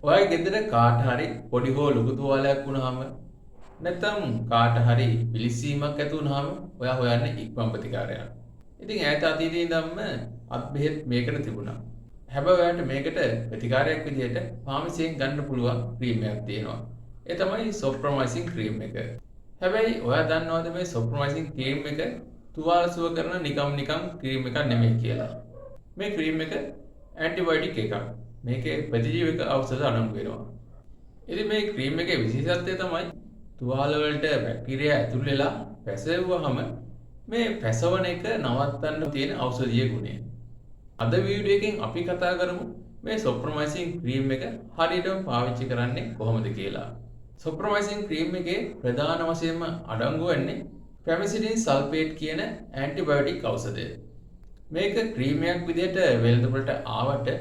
ඔයගේ ගෙදර කාට හරි පොඩි හෝ ලොකු තුවාලයක් වුණාම නැත්නම් කාට හරි පිලිස්සීමක් ඇති වුණාම ඔයා හොයන්නේ ඉක්මන් ප්‍රතිකාරයක්. ඉතින් ඈත අතීතයේ ඉඳන්ම අත් බෙහෙත් මේකට තිබුණා. හැබැයි ඔයාලට මේකට ප්‍රතිකාරයක් විදිහට ෆාමසියෙන් ගන්න පුළුවන් ක්‍රීම් එකක් තියෙනවා. ඒ තමයි සොප්‍රොමයිසින් ක්‍රීම් එක. හැබැයි ඔයා දන්නවද මේ සොප්‍රොමයිසින් ක්‍රීම් එක තුවාල සුව කරන නිකම් ක්‍රීම් එකක් නෙමෙයි කියලා. මේ ක්‍රීම් එක ඇන්ටිබයොටික් එකක්. මේකේ ප්‍රතිජීවක ඖෂධ අඩංගු වෙනවා. ඉතින් මේ ක්‍රීම් එකේ විශේෂත්වය තමයි තුවාල වලට බැක්ටීරියා ඇතුල් වෙලා පැසවුවහම මේ පැසවන එක නවත්තන්න තියෙන ඖෂධීය ගුණය. අද වීඩියෝ එකෙන් අපි කතා කරමු මේ සොප්‍රොමයිසින් ක්‍රීම් එක හරියටම පාවිච්චි කරන්නේ කොහොමද කියලා. සොප්‍රොමයිසින් ක්‍රීම් එකේ ප්‍රධාන වශයෙන්ම අඩංගු වෙන්නේ පැමිසිලින් සල්ෆේට් කියන ඇන්ටිබයොටික් ඖෂධය. මේක ක්‍රීමයක් විදිහට වෙළඳපොළට ආවට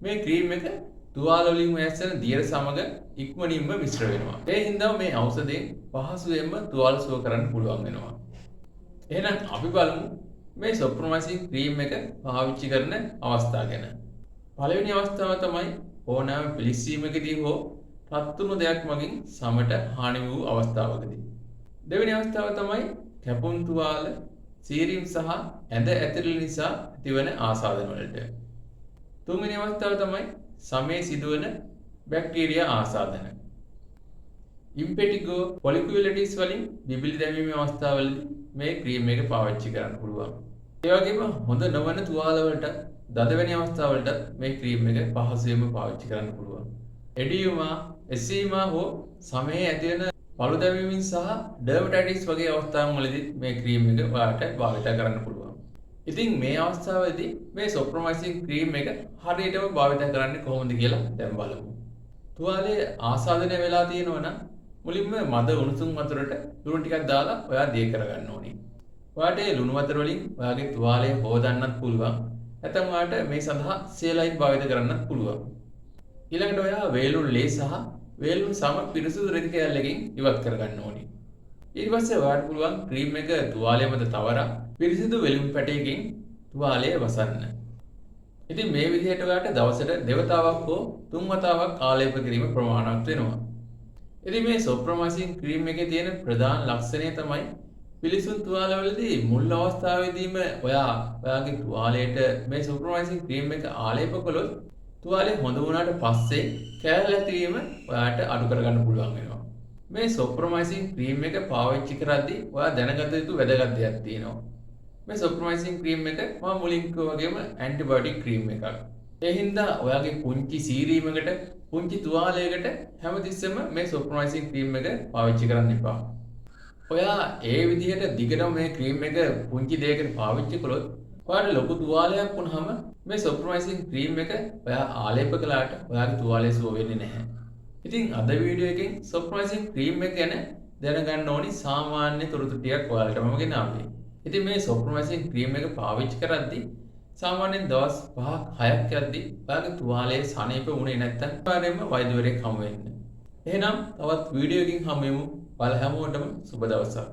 මේ ක්‍රීම් එක තුවාල වලින් වැස්සෙන දියර සමග ඉක්මනින්ම මිශ්‍ර වෙනවා. ඒ හින්දා මේ ඖෂධයෙන් පහසුවෙන්ම තුවාල සුව කරන්න පුළුවන් වෙනවා. එහෙනම් අපි බලමු මේ සොප්‍රොමයිසින් ක්‍රීම් එක පාවිච්චි කරන අවස්ථා ගැන. පළවෙනි අවස්ථාව තමයි ඕනෑම පිලිස්සීමකදී හෝ රත්තුණු දෙයක් මගින් සමට හානි වූ අවස්ථාවකදී. දෙවෙනි අවස්ථාව තමයි කැපුම් තුවාල, සීරීම් සහ ඇඳ ඇතිරිලි නිසා ඇතිවන ආසාදන වලට. තුන්වෙනි අවස්ථාව තමයි සමේ සිදුවන බැක්ටීරියා ආසාදන. ඉම්පෙටිගෝ පොලිකුලටිස් වලින් බිබිලි දැමීමේ අවස්ථාවලදී මේ ක්‍රීම් එක පාවිච්චි කරන්න පුළුවන්. ඒ වගේම හොඳ නොවන තුවාල වලට දදවැනි අවස්ථාවලට මේ ක්‍රීම් එක පහසුවෙන්ම පාවිච්චි කරන්න පුළුවන්. එඩියුමා, එසීමා හෝ සමේ ඇතිවන පළු දැමීමෙන් සහ ඩර්මටයිටිස් වගේ අවස්ථාවන් වලදී මේ ක්‍රීම් එක ඔයාලට භාවිත කරන්න පුළුවන්. ඉතින් මේ අවස්ථාවේදී මේ සොප්‍රොමයිසින් ක්‍රීම් එක හරියටම භාවිත කරන්නේ කොහොමද කියලා දැන් බලමු. තුවාලයේ ආසාදනය වෙලා තියෙනවා නම් මුලින්ම මද උණුසුම් වතුරට ලුණු ටිකක් දාලා ඔයා දිය කරගන්න ඕනේ. ඔයාට ඒ ලුණු වතුර වලින් ඔයාගේ තුවාලය හොදන්නත් පුළුවන්. නැත්නම් ඔයාට මේ සඳහා සේලයින් භාවිත කරන්නත් පුළුවන්. ඊළඟට ඔයා වේලුණු ලේ සහ වේලුණු සම පිරිසුදු රෙදි කෑල්ලකින් ඉවත් කරගන්න ඕනේ. ඊට පස්සේ ඔයාට පුළුවන් ක්‍රීම් එක තුවාලය මත තවරා පිරිසිදු වෙලුම් පැටයකින් තුවාලය වසන්න. ඉතින් මේ විදිහට ඔයාට දවසට දෙවතාවක් හෝ තුන් වතාවක් ආලේප කිරීම ප්‍රමාණවත් වෙනවා. ඉතින් මේ සොප්‍රොමයිසින් ක්‍රීම් එකේ තියෙන ප්‍රධාන ලක්ෂණය තමයි පිලිසුන් තුවාලවලදී මුල් අවස්ථාවේදීම ඔයාගේ තුවාලයට මේ සොප්‍රොමයිසින් ක්‍රීම් එක ආලේප කළොත් තුවාලය හොඳ වුණාට පස්සේ කැරල් ඇතිවීම ඔයාට අඩු කරගන්න පුළුවන් වෙනවා. මේ සොප්‍රොමයිසින් ක්‍රීම් එක පාවිච්චි කරද්දී ඔයා දැනගත යුතු වැදගත් දෙයක් තියෙනවා. මේ සොප්‍රොමයිසින් ක්‍රීම් එක මම මුලින් කිව්වා වගේම ඇන්ටිබයොටික් ක්‍රීම් එකක්. ඒ හින්දා ඔයාගේ පුංචි සීරීමකට, පුංචි තුවාලයකට හැමතිස්සෙම මේ සොප්‍රොමයිසින් ක්‍රීම් එක පාවිච්චි කරන්න එපා. ඔයා ඒ විදිහට දිගටම මේ ක්‍රීම් එක පුංචි දෙයකට පාවිච්චි කළොත් ඔයාට ලොකු තුවාලයක් වුණාම මේ සොප්‍රොමයිසින් ක්‍රීම් එක ඔයා ආලේප කළාට ඔයාගේ තුවාලය සුව වෙන්නේ නැහැ. ඉතින් අද වීඩියෝ එකෙන් සොප්‍රොමයිසින් ක්‍රීම් එක ගැන දැනගන්න ඕනි සාමාන්‍ය තොරතුරු ටිකක් ඔයාලට මම ගෙනාවේ. ඉතින් මේ සොප්‍රොමයිසින් ක්‍රීම් එක පාවිච්චි කරද්දී සාමාන්‍යයෙන් දවස් 5ක් 6ක් යද්දී ඔයාගේ තුවාලයේ සනීප වුණේ නැත්නම් අනිවාර්යයෙන්ම වෛද්‍යවරයෙක් හමු වෙන්න. එහෙනම් තවත් වීඩියෝ එකකින් හමු වෙමු. ඔයාලා හැමෝටම සුබ දවසක්.